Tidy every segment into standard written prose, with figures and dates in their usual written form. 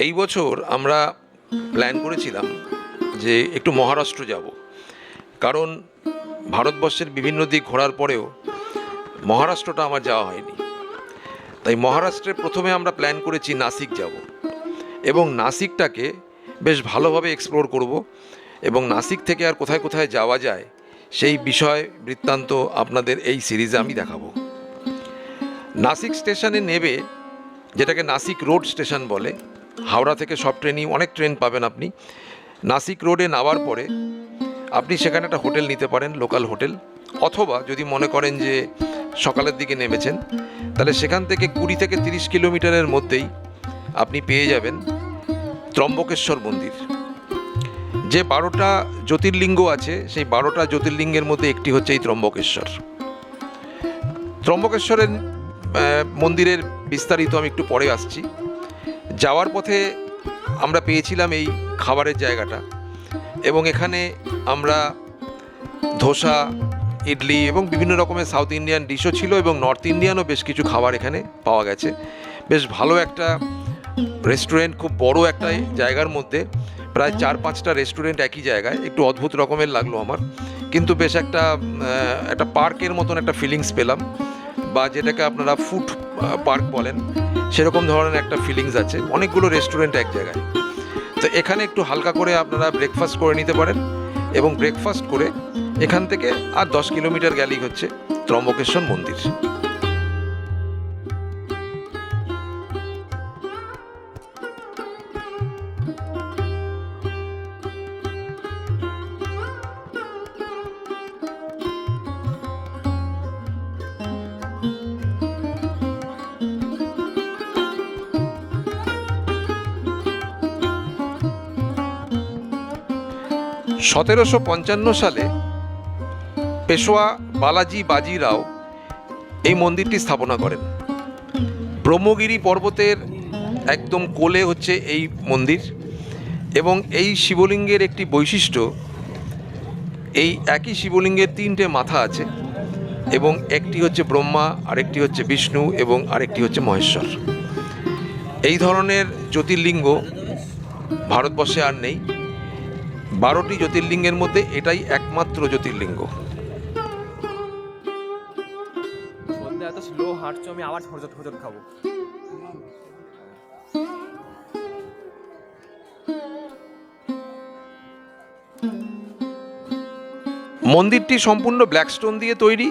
এই বছর আমরা প্ল্যান করেছিলাম যে একটু মহারাষ্ট্র যাব, কারণ ভারতবর্ষের বিভিন্ন দিক ঘোরার পরেও মহারাষ্ট্রটা আমার যাওয়া হয়নি। তাই মহারাষ্ট্রে প্রথমে আমরা প্ল্যান করেছি নাসিক যাব এবং নাসিকটাকে বেশ ভালোভাবে এক্সপ্লোর করব এবং নাসিক থেকে আর কোথায় কোথায় যাওয়া যায় সেই বিষয় বৃত্তান্ত আপনাদের এই সিরিজে আমি দেখাবো। নাসিক স্টেশনে নেবে, যেটাকে নাসিক রোড স্টেশন বলে, হাওড়া থেকে সব ট্রেনই অনেক ট্রেন পাবেন আপনি। নাসিক রোডে নামার পরে আপনি সেখানে একটা হোটেল নিতে পারেন, লোকাল হোটেল, অথবা যদি মনে করেন যে সকালের দিকে নেমেছেন তাহলে সেখান থেকে 20 থেকে 30 কিলোমিটারের মধ্যেই আপনি পেয়ে যাবেন ত্রম্বকেশ্বর মন্দির। যে 12টা জ্যোতির্লিঙ্গ আছে সেই 12টা জ্যোতির্লিঙ্গের মধ্যে একটি হচ্ছে এই ত্রম্বকেশ্বর। ত্রম্বকেশ্বরের মন্দিরের বিস্তারিত আমি একটু পরে আসছি। যাওয়ার পথে আমরা পেয়েছিলাম এই খাবারের জায়গাটা, এবং এখানে আমরা ধোসা, ইডলি এবং বিভিন্ন রকমের সাউথ ইন্ডিয়ান ডিশও ছিল এবং নর্থ ইন্ডিয়ানও বেশ কিছু খাবার এখানে পাওয়া গেছে। বেশ ভালো একটা রেস্টুরেন্ট, খুব বড় একটা জায়গার মধ্যে প্রায় 4-5টা রেস্টুরেন্ট একই জায়গায়, একটু অদ্ভুত রকমের লাগলো আমার, কিন্তু বেশ একটা পার্কের মতন একটা ফিলিংস পেলাম, বা যেটাকে আপনারা ফুড পার্ক বলেন সেরকম ধরনের একটা ফিলিংস আছে, অনেকগুলো রেস্টুরেন্ট এক জায়গায়। তো এখানে একটু হালকা করে আপনারা ব্রেকফাস্ট করে নিতে পারেন, এবং ব্রেকফাস্ট করে এখান থেকে আর 10 কিলোমিটার গেলেই হচ্ছে ত্রম্বকেশ্বর মন্দির। 1755 সালে পেশোয়া বালাজি বাজিরাও এই মন্দিরটি স্থাপনা করেন। ব্রহ্মগিরি পর্বতের একদম কোলে হচ্ছে এই মন্দির, এবং এই শিবলিঙ্গের একটি বৈশিষ্ট্য, এই একই শিবলিঙ্গের 3টে মাথা আছে, এবং একটি হচ্ছে ব্রহ্মা, আরেকটি হচ্ছে বিষ্ণু এবং আরেকটি হচ্ছে মহেশ্বর। এই ধরনের জ্যোতির্লিঙ্গ ভারতবর্ষে আর নেই। 12টি জ্যোতির্লিঙ্গের মধ্যে এটাই একমাত্র জ্যোতির্লিঙ্গ। এত স্লো হাঁটছো, আমি আবার হোঁচট খাবো। মন্দিরটি সম্পূর্ণ ব্ল্যাক স্টোন দিয়ে তৈরি,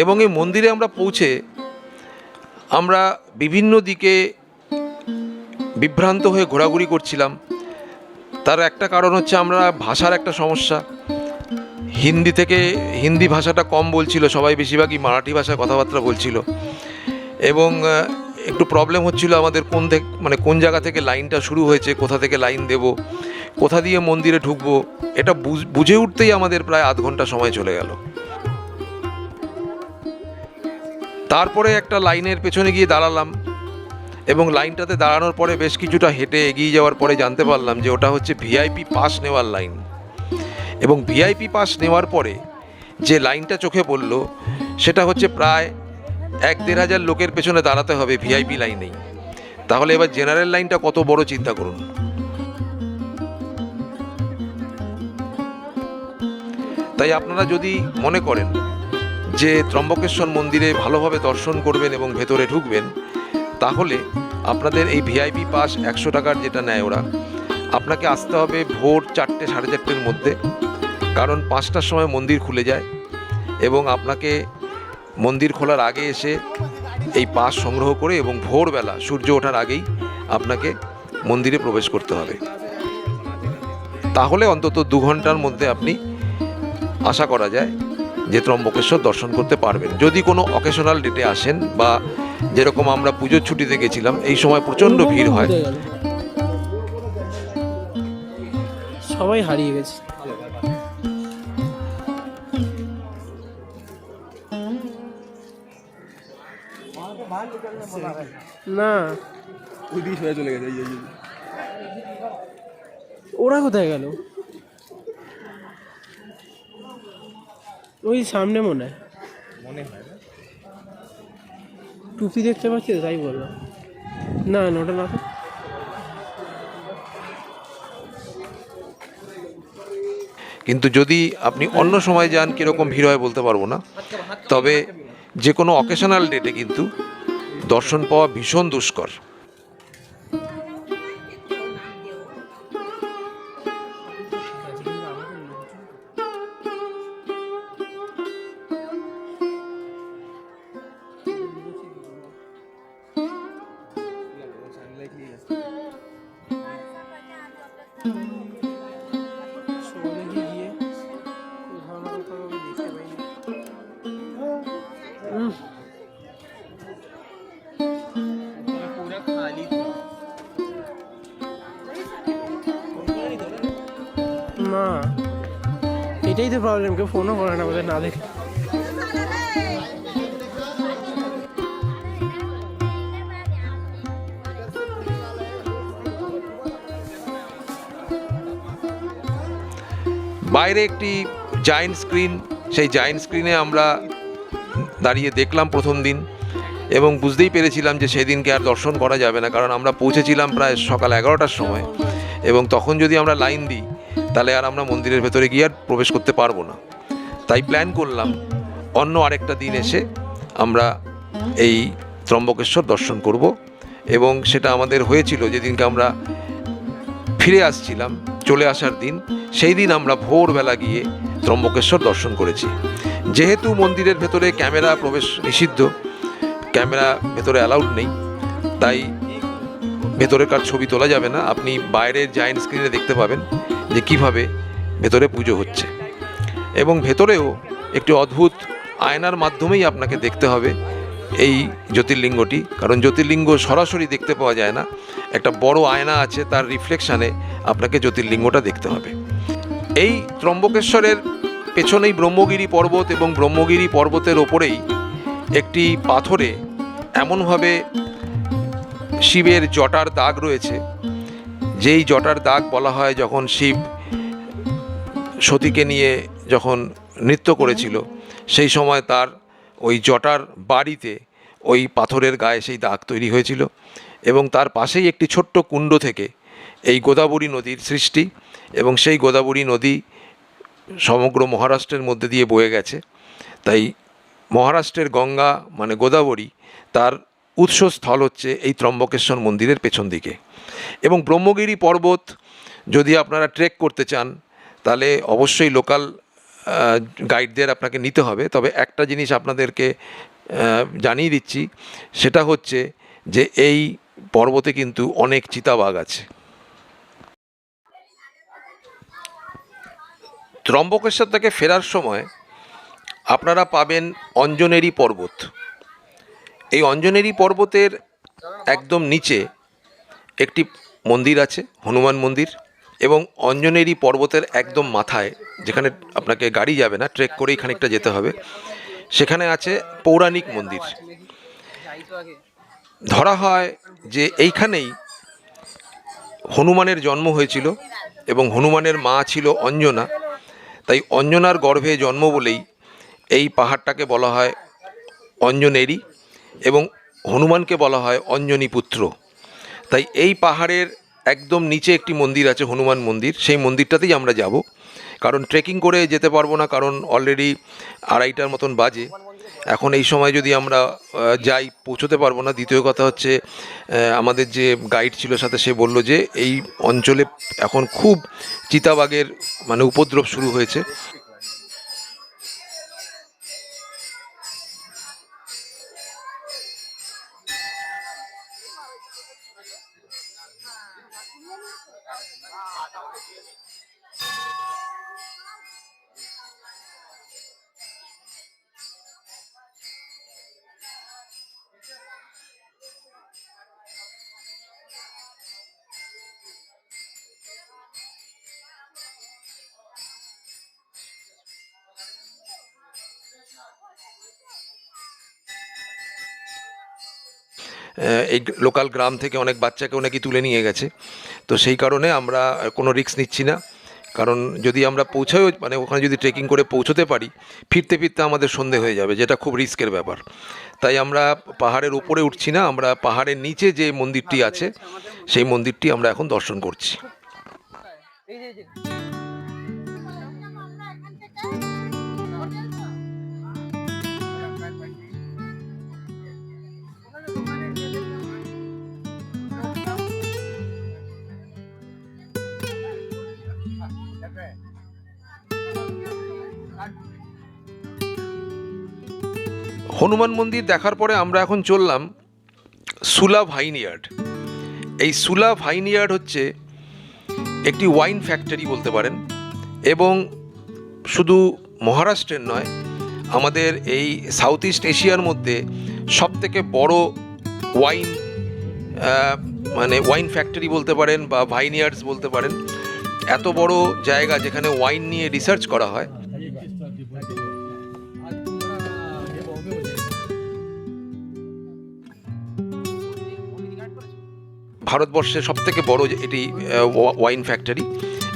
এবং এই মন্দিরে আমরা পৌঁছে আমরা বিভিন্ন দিকে বিভ্রান্ত হয়ে ঘোরাঘুরি করছিলাম। তার একটা কারণ হচ্ছে আমরা ভাষার একটা সমস্যা, হিন্দি ভাষাটা কম বলছিল সবাই, বেশিরভাগই মারাঠি ভাষায় কথাবার্তা বলছিল, এবং একটু প্রবলেম হচ্ছিল আমাদের কোন জায়গা থেকে লাইনটা শুরু হয়েছে, কোথা থেকে লাইন দেব, কোথা দিয়ে মন্দিরে ঢুকবো, এটা বুঝে উঠতেই আমাদের প্রায় আধ ঘন্টা সময় চলে গেল। তারপরে একটা লাইনের পেছনে গিয়ে দাঁড়ালাম, এবং লাইনটাতে দাঁড়ানোর পরে বেশ কিছুটা হেঁটে এগিয়ে যাওয়ার পরে জানতে পারলাম যে ওটা হচ্ছে ভিআইপি পাস নেওয়ার লাইন। এবং ভিআইপি পাস নেওয়ার পরে যে লাইনটা চোখে পড়ল সেটা হচ্ছে প্রায় 1-1.5 হাজার লোকের পেছনে দাঁড়াতে হবে ভিআইপি লাইনেই। তাহলে এবার জেনারেল লাইনটা কত বড় চিন্তা করুন। তাই আপনারা যদি মনে করেন যে ত্রম্বকেশ্বর মন্দিরে ভালোভাবে দর্শন করবেন এবং ভেতরে ঢুকবেন, তাহলে আপনাদের এই ভিআইপি পাস 100 টাকার যেটা নেয় ওরা, আপনাকে আসতে হবে ভোর 4টে 4:30-র মধ্যে, কারণ 5টার সময় মন্দির খুলে যায়, এবং আপনাকে মন্দির খোলার আগে এসে এই পাস সংগ্রহ করে এবং ভোরবেলা সূর্য ওঠার আগেই আপনাকে মন্দিরে প্রবেশ করতে হবে। তাহলে অন্তত 2 ঘন্টার মধ্যে আপনি আশা করা যায় যে ত্রম্বকেশ্বর দর্শন করতে পারবেন। যদি কোনো অকেশনাল ডেটে আসেন, বা যেরকম আমরা পুজোর ছুটিতে গেছিলাম, এই সময় প্রচণ্ড ভিড় হয়। সবাই হারিয়ে গেছে। না, ওই দিকে সোজা চলে গেছে। ওরা কোথায় গেল? ওই সামনে মনে হয় টুপি দেখতে পাচ্ছি, তাই বললাম। না, ওটা না তো। কিন্তু যদি আপনি অন্য সময় যান কীরকম ভিড় হয় বলতে পারবো না, তবে যে কোনো অকেশনাল ডেটে কিন্তু দর্শন পাওয়া ভীষণ দুষ্কর। पूरा खाली था। না, এটাই তো প্রবলেম, কেউ ফোনও করে না আমাদের না দেখে। বাইরে একটি জায়েন্ট স্ক্রিন, সেই জায়েন্ট স্ক্রিনে আমরা দাঁড়িয়ে দেখলাম প্রথম দিন, এবং বুঝতেই পেরেছিলাম যে সেদিনকে আর দর্শন করা যাবে না, কারণ আমরা পৌঁছেছিলাম প্রায় সকাল 11টার সময়, এবং তখন যদি আমরা লাইন দিই তাহলে আর আমরা মন্দিরের ভেতরে গিয়ে আর প্রবেশ করতে পারবো না। তাই প্ল্যান করলাম অন্য আরেকটা দিন এসে আমরা এই ত্রম্বকেশ্বর দর্শন করব, এবং সেটা আমাদের হয়েছিল যেদিনকে আমরা ফিরে আসছিলাম, চলে আসার দিন, সেই দিন আমরা ভোরবেলা গিয়ে ত্রম্বকেশ্বর দর্শন করেছি। যেহেতু মন্দিরের ভেতরে ক্যামেরা প্রবেশ নিষিদ্ধ, ক্যামেরা ভেতরে অ্যালাউড নেই, তাই ভেতরেকার ছবি তোলা যাবে না। আপনি বাইরের জায়েন্ট স্ক্রিনে দেখতে পাবেন যে কীভাবে ভেতরে পুজো হচ্ছে, এবং ভেতরেও একটি অদ্ভুত আয়নার মাধ্যমেই আপনাকে দেখতে হবে এই জ্যোতির্লিঙ্গটি, কারণ জ্যোতির্লিঙ্গ সরাসরি দেখতে পাওয়া যায় না, একটা বড় আয়না আছে, তার রিফ্লেকশানে আপনাকে জ্যোতির্লিঙ্গটা দেখতে হবে। এই ত্রম্বকেশ্বরের পেছনেই ব্রহ্মগিরি পর্বত, এবং ব্রহ্মগিরি পর্বতের ওপরেই একটি পাথরে এমনভাবে শিবের জটার দাগ রয়েছে, যেই জটার দাগ বলা হয় যখন শিব সতীকে নিয়ে যখন নৃত্য করেছিল সেই সময় তার ওই জটার বাড়িতে ওই পাথরের গায়ে সেই দাগ তৈরি হয়েছিল, এবং তার পাশেই একটি ছোট্ট কুণ্ড থেকে এই গোদাবরী নদীর সৃষ্টি, এবং সেই গোদাবরী নদী সমগ্র মহারাষ্ট্রের মধ্যে দিয়ে বয়ে গেছে। তাই মহারাষ্ট্রের গঙ্গা মানে গোদাবরী, তার উৎসস্থল হচ্ছে এই ত্রম্বকেশ্বর মন্দিরের পেছন দিকে। এবং ব্রহ্মগিরি পর্বত যদি আপনারা ট্রেক করতে চান তাহলে অবশ্যই লোকাল গাইডদের আপনাকে নিতে হবে। তবে একটা জিনিস আপনাদেরকে জানিয়ে দিচ্ছি, সেটা হচ্ছে যে এই পর্বতে কিন্তু অনেক চিতাবাঘ আছে। ত্রম্বকেশ্বর থেকে ফেরার সময় আপনারা পাবেন অঞ্জনেরী পর্বত। এই অঞ্জনেরী পর্বতের একদম নিচে একটি মন্দির আছে, হনুমান মন্দির, এবং অঞ্জনেরী পর্বতের একদম মাথায়, যেখানে আপনাকে গাড়ি যাবে না, ট্রেক করেই খানিকটা যেতে হবে, সেখানে আছে পৌরাণিক মন্দির। ধরা হয় যে এইখানেই হনুমানের জন্ম হয়েছিল, এবং হনুমানের মা ছিল অঞ্জনা, তাই অঞ্জনার গর্ভে জন্ম বলেই এই পাহাড়টাকে বলা হয় অঞ্জনেরী, এবং হনুমানকে বলা হয় অঞ্জনী পুত্র। তাই এই পাহাড়ের একদম নিচে একটি মন্দির আছে, হনুমান মন্দির, সেই মন্দিরটাতেই আমরা যাব। কারণ ট্রেকিং করে যেতে পারবো না, কারণ অলরেডি 2:30টার মতন বাজে, এখন এই সময় যদি আমরা যাই পৌঁছতে পারবো না। দ্বিতীয় কথা হচ্ছে আমাদের যে গাইড ছিল সাথে, সে বলল যে এই অঞ্চলে এখন খুব চিতাবাঘের মানে উপদ্রব শুরু হয়েছে। এই লোকাল গ্রাম থেকে অনেক বাচ্চাকেও নাকি তুলে নিয়ে গেছে, তো সেই কারণে আমরা কোনো রিস্ক নিচ্ছি না। কারণ যদি আমরা পৌঁছাও, মানে ওখানে যদি ট্রেকিং করে পৌঁছতে পারি, ফিরতে ফিরতে আমাদের সন্ধে হয়ে যাবে, যেটা খুব রিস্কের ব্যাপার। তাই আমরা পাহাড়ের উপরে উঠছি না, আমরা পাহাড়ের নিচে যে মন্দিরটি আছে সেই মন্দিরটি আমরা এখন দর্শন করছি। হনুমান মন্দির দেখার পরে আমরা এখন চললাম সুলা ভাইনইয়ার্ড। এই সুলা ভাইনইয়ার্ড হচ্ছে একটি ওয়াইন ফ্যাক্টরি বলতে পারেন, এবং শুধু মহারাষ্ট্রের নয়, আমাদের এই সাউথ ইস্ট এশিয়ার মধ্যে সবথেকে বড় ওয়াইন মানে ওয়াইন ফ্যাক্টরি বলতে পারেন বা ভাইনইয়ার্ডস বলতে পারেন। এত বড় জায়গা যেখানে ওয়াইন নিয়ে রিসার্চ করা হয়। ভারতবর্ষের সবথেকে বড় এটি ওয়াইন ফ্যাক্টরি।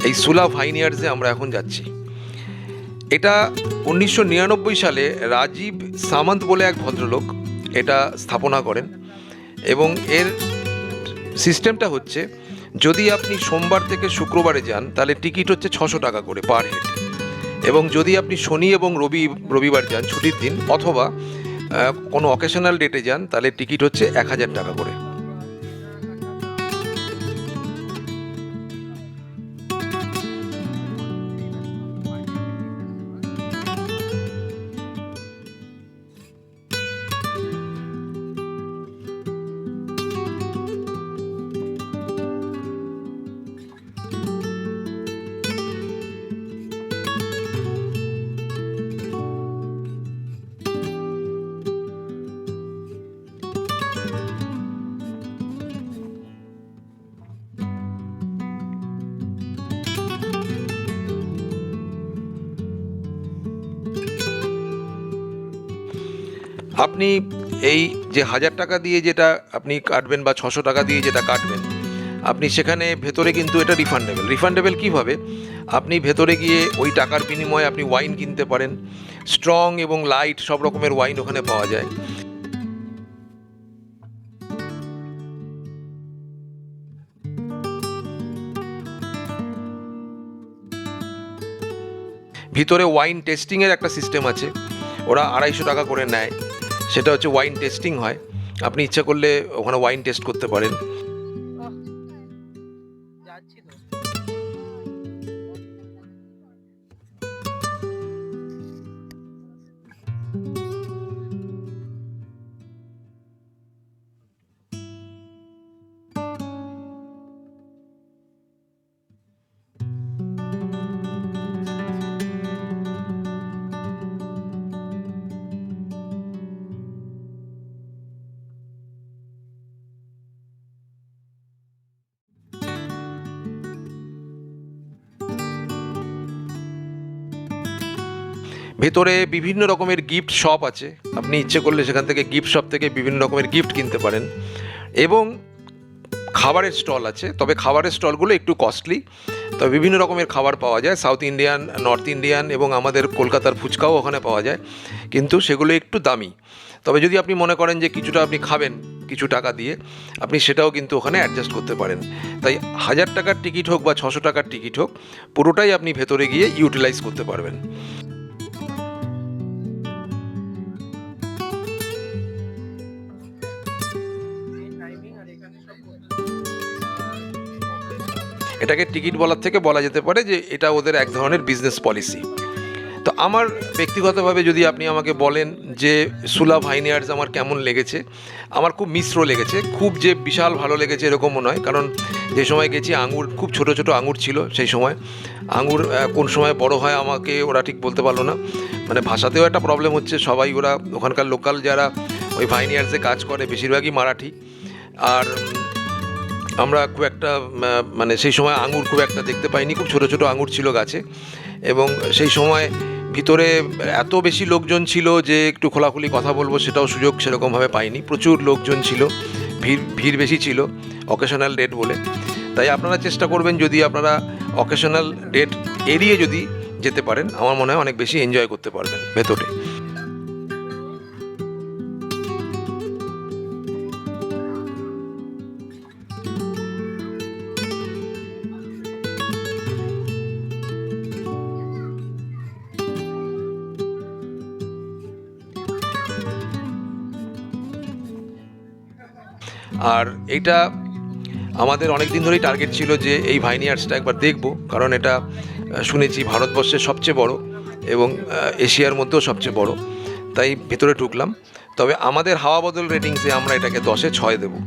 এই সুলা ভাইনইয়ার্ডসে আমরা এখন যাচ্ছি। এটা 1999 সালে রাজীব সামন্ত বলে এক ভদ্রলোক এটা স্থাপনা করেন, এবং এর সিস্টেমটা হচ্ছে, যদি আপনি সোমবার থেকে শুক্রবারে যান তাহলে টিকিট হচ্ছে 600 টাকা করে পার হেড, এবং যদি আপনি শনি এবং রবিবার যান ছুটির দিন, অথবা কোনো অকেশনাল ডেটে যান তাহলে টিকিট হচ্ছে 1000 টাকা করে। আপনি এই যে 1000 টাকা দিয়ে যেটা আপনি কাটবেন বা 600 টাকা দিয়ে যেটা কাটবেন, আপনি সেখানে ভেতরে কিন্তু এটা রিফান্ডেবল কীভাবে? আপনি ভেতরে গিয়ে ওই টাকার বিনিময়ে আপনি ওয়াইন কিনতে পারেন। স্ট্রং এবং লাইট সব রকমের ওয়াইন ওখানে পাওয়া যায়। ভিতরে ওয়াইন টেস্টিংয়ের একটা সিস্টেম আছে, ওরা 250 টাকা করে নেয়। সেটা হচ্ছে ওয়াইন টেস্টিং হয়, আপনি ইচ্ছা করলে ওখানে ওয়াইন টেস্ট করতে পারেন। ভেতরে বিভিন্ন রকমের গিফট শপ আছে, আপনি ইচ্ছে করলে সেখান থেকে গিফট শপ থেকে বিভিন্ন রকমের গিফট কিনতে পারেন। এবং খাবারের স্টল আছে, তবে খাবারের স্টলগুলো একটু কস্টলি। তবে বিভিন্ন রকমের খাবার পাওয়া যায়, সাউথ ইন্ডিয়ান, নর্থ ইন্ডিয়ান, এবং আমাদের কলকাতার ফুচকাও ওখানে পাওয়া যায়, কিন্তু সেগুলো একটু দামি। তবে যদি আপনি মনে করেন যে কিছুটা আপনি খাবেন কিছু টাকা দিয়ে, আপনি সেটাও কিন্তু ওখানে অ্যাডজাস্ট করতে পারেন। তাই 1000 টাকার টিকিট হোক বা 600 টাকার টিকিট হোক, পুরোটাই আপনি ভেতরে গিয়ে ইউটিলাইজ করতে পারবেন। এটাকে টিকিট বলার থেকে বলা যেতে পারে যে এটা ওদের এক ধরনের বিজনেস পলিসি। তো আমার ব্যক্তিগতভাবে যদি আপনি আমাকে বলেন যে সুলা ভাইনইয়ার্ডস আমার কেমন লেগেছে, আমার খুব মিশ্র লেগেছে। খুব যে বিশাল ভালো লেগেছে এরকমও নয়, কারণ যে সময় গেছি আঙুর, খুব ছোট ছোট আঙুর ছিল সেই সময়। আঙুর কোন সময় বড় হয় আমাকে ওরা ঠিক বলতে পারলো না। মানে ভাষাতেও একটা প্রবলেম হচ্ছে, সবাই ওরা ওখানকার লোকাল যারা ওই ভাইনইয়ার্ডসে কাজ করে বেশিরভাগই মারাঠি। আর আমরা খুব একটা মানে সেই সময় আঙুর খুব একটা দেখতে পাইনি, খুব ছোট ছোট আঙুর ছিল গাছে। এবং সেই সময় ভিতরে এত বেশি লোকজন ছিল যে একটু খোলাখুলি কথা বলবো সেটাও সুযোগ সেরকমভাবে পাইনি। প্রচুর লোকজন ছিল, ভিড় বেশি ছিল অকেশনাল ডেট বলে। তাই আপনারা চেষ্টা করবেন যদি আপনারা অকেশনাল ডেট এড়িয়ে যদি যেতে পারেন, আমার মনে হয় অনেক বেশি এনজয় করতে পারবেন ভেতরে। আর এটা আমাদের অনেক দিন ধরেই টার্গেট ছিল যে এই ভাইনইয়ার্ডসটা একবার দেখব, কারণ এটা শুনেছি ভারতবর্ষের সবচেয়ে বড় এবং এশিয়ার মধ্যেও সবচেয়ে বড়। তাই ভেতরে ঢুকলাম। তবে আমাদের হাওয়া বদল রেটিংসে আমরা এটাকে 10-এ 6 দেবো।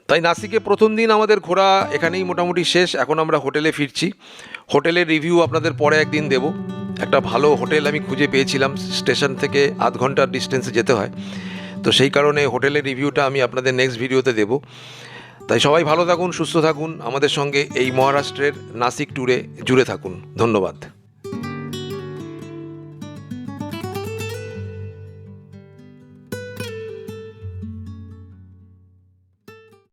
তাই নাসিকে প্রথম দিন আমাদের ঘোরা এখানেই মোটামুটি শেষ। এখন আমরা হোটেলে ফিরছি। হোটেলের রিভিউ আপনাদের পরে একদিন দেব। একটা ভালো হোটেল আমি খুঁজে পেয়েছিলাম, স্টেশন থেকে আধ ঘন্টার ডিস্টেন্সে যেতে হয়, তো সেই কারণে হোটেলের রিভিউটা আমি আপনাদের নেক্সট ভিডিওতে দেব। তাই সবাই ভালো থাকুন, সুস্থ থাকুন, আমাদের সঙ্গে এই মহারাষ্ট্রের নাসিক ট্যুরে জুড়ে থাকুন। ধন্যবাদ।